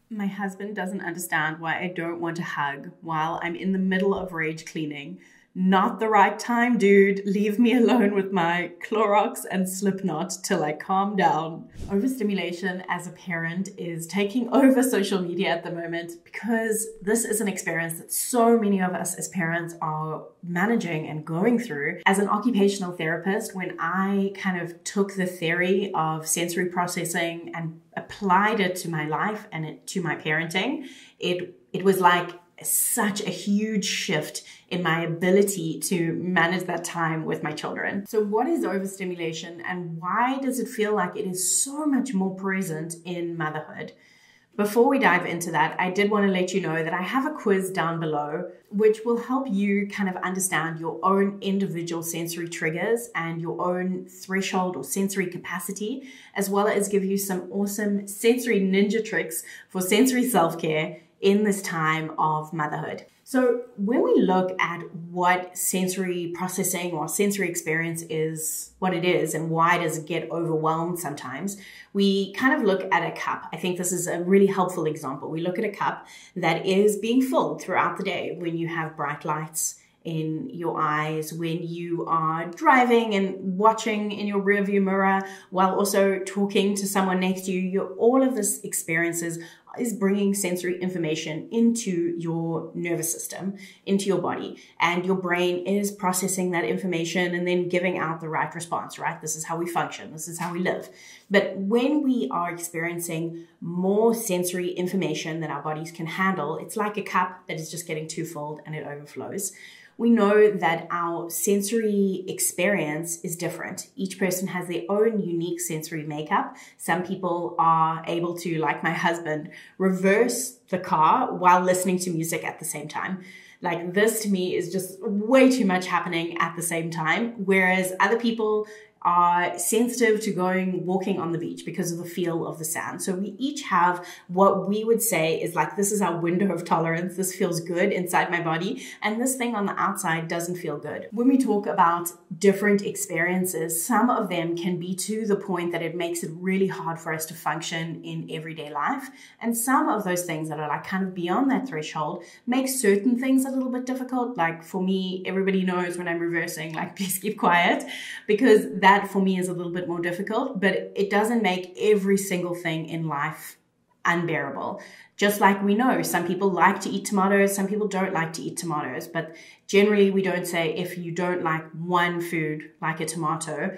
My husband doesn't understand why I don't want to hug while I'm in the middle of rage cleaning. Not the right time, dude. Leave me alone with my Clorox and Slipknot till I calm down. Overstimulation as a parent is taking over social media at the moment because this is an experience that so many of us as parents are managing and going through. As an occupational therapist, when I kind of took the theory of sensory processing and applied it to my life and to my parenting, it was like such a huge shift in my ability to manage that time with my children. So what is overstimulation and why does it feel like it is so much more present in motherhood? Before we dive into that, I did want to let you know that I have a quiz down below which will help you kind of understand your own individual sensory triggers and your own threshold or sensory capacity, as well as give you some awesome sensory ninja tricks for sensory self-care in this time of motherhood. So when we look at what sensory processing or sensory experience is, what it is and why does it get overwhelmed sometimes, we kind of look at a cup. I think this is a really helpful example. We look at a cup that is being filled throughout the day when you have bright lights in your eyes, when you are driving and watching in your rearview mirror while also talking to someone next to you. All of this experiences is bringing sensory information into your nervous system, into your body, and your brain is processing that information and then giving out the right response, right? This is how we function. This is how we live. But when we are experiencing more sensory information than our bodies can handle, it's like a cup that is just getting too full and it overflows. We know that our sensory experience is different. Each person has their own unique sensory makeup. Some people are able to, like my husband, reverse the car while listening to music at the same time. Like this to me is just way too much happening at the same time, whereas other people are sensitive to walking on the beach because of the feel of the sand. So we each have what we would say is like, this is our window of tolerance. This feels good inside my body. And this thing on the outside doesn't feel good. When we talk about different experiences, some of them can be to the point that it makes it really hard for us to function in everyday life. And some of those things that are like kind of beyond that threshold make certain things a little bit difficult. Like for me, everybody knows when I'm reversing, like please keep quiet, because that for me is a little bit more difficult, but it doesn't make every single thing in life unbearable. Just like we know some people like to eat tomatoes, some people don't like to eat tomatoes, but generally we don't say if you don't like one food like a tomato,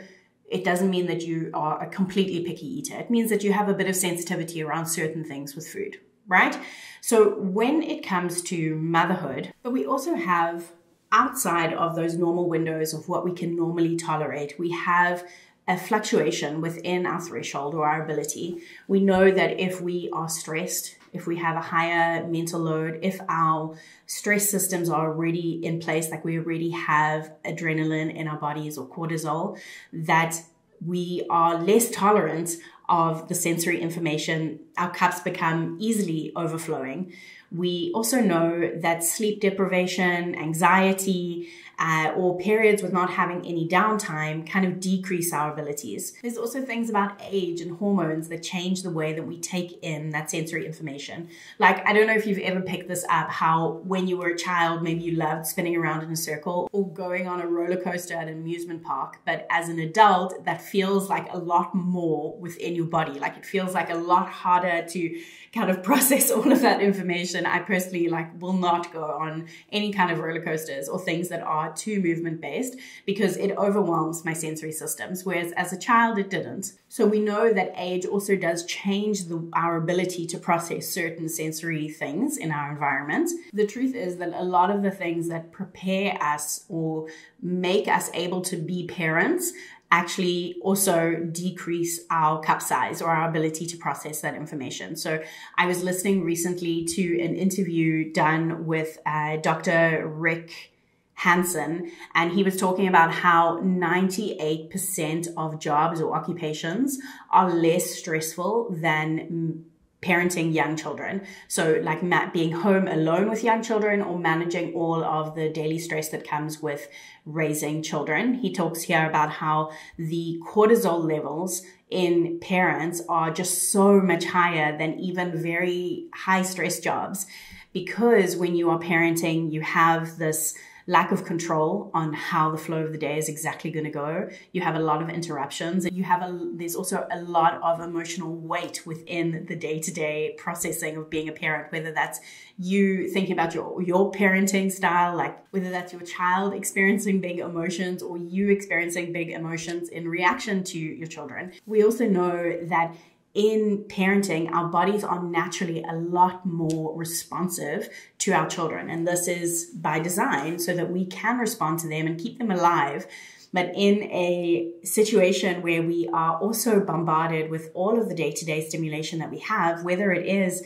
it doesn't mean that you are a completely picky eater. It means that you have a bit of sensitivity around certain things with food, right? So when it comes to motherhood, but we also have outside of those normal windows of what we can normally tolerate, we have a fluctuation within our threshold or our ability. We know that if we are stressed, if we have a higher mental load, if our stress systems are already in place, like we already have adrenaline in our bodies or cortisol, that we are less tolerant of the sensory information. Our cups become easily overflowing. We also know that sleep deprivation, anxiety, or periods with not having any downtime kind of decrease our abilities. There's also things about age and hormones that change the way that we take in that sensory information. Like, I don't know if you've ever picked this up, how when you were a child, maybe you loved spinning around in a circle or going on a roller coaster at an amusement park. But as an adult, that feels like a lot more within your body. Like it feels like a lot harder to kind of process all of that information. I personally will not go on any kind of roller coasters or things that are too movement based because it overwhelms my sensory systems, whereas as a child it didn't. So we know that age also does change our ability to process certain sensory things in our environment. The truth is that a lot of the things that prepare us or make us able to be parents actually also decrease our cup size or our ability to process that information. So I was listening recently to an interview done with Dr. Rick Hansen, and he was talking about how 98% of jobs or occupations are less stressful than parenting young children. So like being home alone with young children or managing all of the daily stress that comes with raising children. He talks here about how the cortisol levels in parents are just so much higher than even very high stress jobs, because when you are parenting, you have this lack of control on how the flow of the day is exactly going to go. You have a lot of interruptions, and there's also a lot of emotional weight within the day-to-day processing of being a parent, whether that's you thinking about your parenting style, like whether that's your child experiencing big emotions or you experiencing big emotions in reaction to your children. We also know that in parenting, our bodies are naturally a lot more responsive to our children. And this is by design so that we can respond to them and keep them alive. But in a situation where we are also bombarded with all of the day-to-day stimulation that we have, whether it is,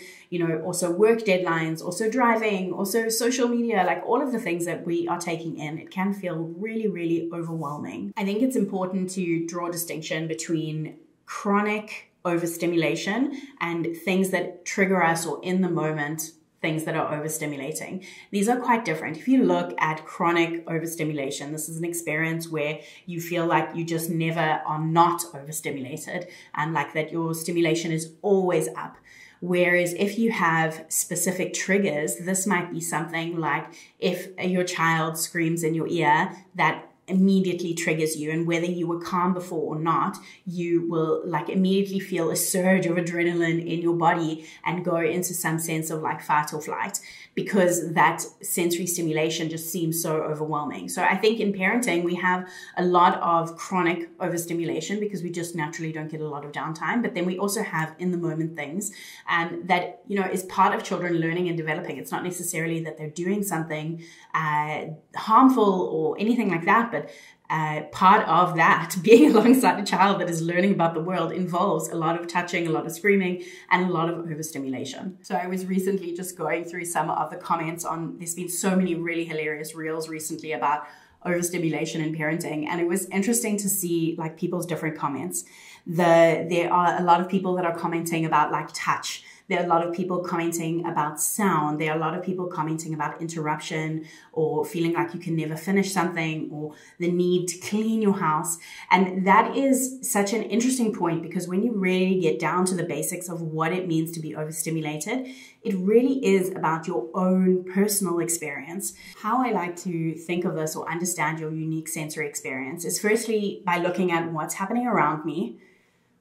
also work deadlines, also driving, also social media, like all of the things that we are taking in, it can feel really, really overwhelming. I think it's important to draw a distinction between chronic overstimulation and things that trigger us, or in the moment things that are overstimulating. These are quite different. If you look at chronic overstimulation, this is an experience where you feel like you just never are not overstimulated, and like that your stimulation is always up. Whereas if you have specific triggers, this might be something like if your child screams in your ear, that immediately triggers you, and whether you were calm before or not, you will like immediately feel a surge of adrenaline in your body and go into some sense of like fight or flight, because that sensory stimulation just seems so overwhelming. So I think in parenting, we have a lot of chronic overstimulation because we just naturally don't get a lot of downtime. But then we also have in the moment things, and that, is part of children learning and developing. It's not necessarily that they're doing something harmful or anything like that, but part of that, being alongside a child that is learning about the world, involves a lot of touching, a lot of screaming, and a lot of overstimulation. So I was recently just going through some of the comments there's been so many really hilarious reels recently about overstimulation in parenting, and it was interesting to see like people's different comments. There are a lot of people that are commenting about like touch. There are a lot of people commenting about sound. There are a lot of people commenting about interruption, or feeling like you can never finish something, or the need to clean your house. And that is such an interesting point, because when you really get down to the basics of what it means to be overstimulated, it really is about your own personal experience. How I like to think of this or understand your unique sensory experience is firstly by looking at what's happening around me.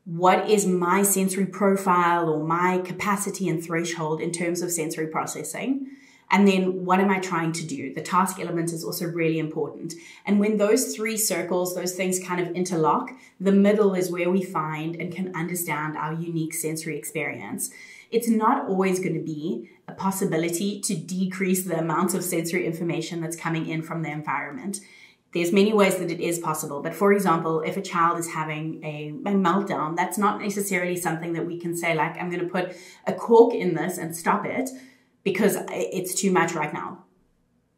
What is my sensory profile or my capacity and threshold in terms of sensory processing? And then what am I trying to do? The task element is also really important. And when those three circles, those things kind of interlock, the middle is where we find and can understand our unique sensory experience. It's not always going to be a possibility to decrease the amount of sensory information that's coming in from the environment. There's many ways that it is possible. But for example, if a child is having a meltdown, that's not necessarily something that we can say like, I'm going to put a cork in this and stop it because it's too much right now.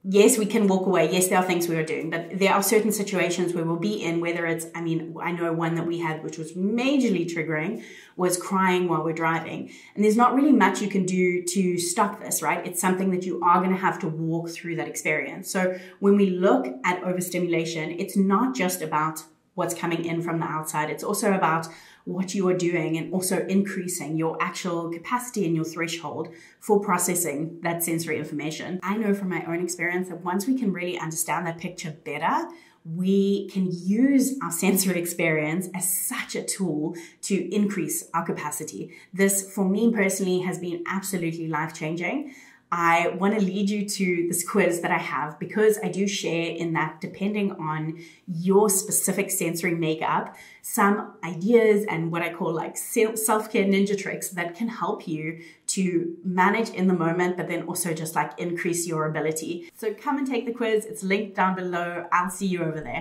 Yes, we can walk away. Yes, there are things we are doing, but there are certain situations where we'll be in, whether it's, I know one that we had, which was majorly triggering, was crying while we're driving. And there's not really much you can do to stop this, right? It's something that you are going to have to walk through that experience. So when we look at overstimulation, it's not just about what's coming in from the outside. It's also about what you are doing and also increasing your actual capacity and your threshold for processing that sensory information. I know from my own experience that once we can really understand that picture better, we can use our sensory experience as such a tool to increase our capacity. This, for me personally, has been absolutely life-changing. I want to lead you to this quiz that I have, because I do share in that, depending on your specific sensory makeup, some ideas and what I call like self-care ninja tricks that can help you to manage in the moment, but then also just like increase your ability. So come and take the quiz. It's linked down below. I'll see you over there.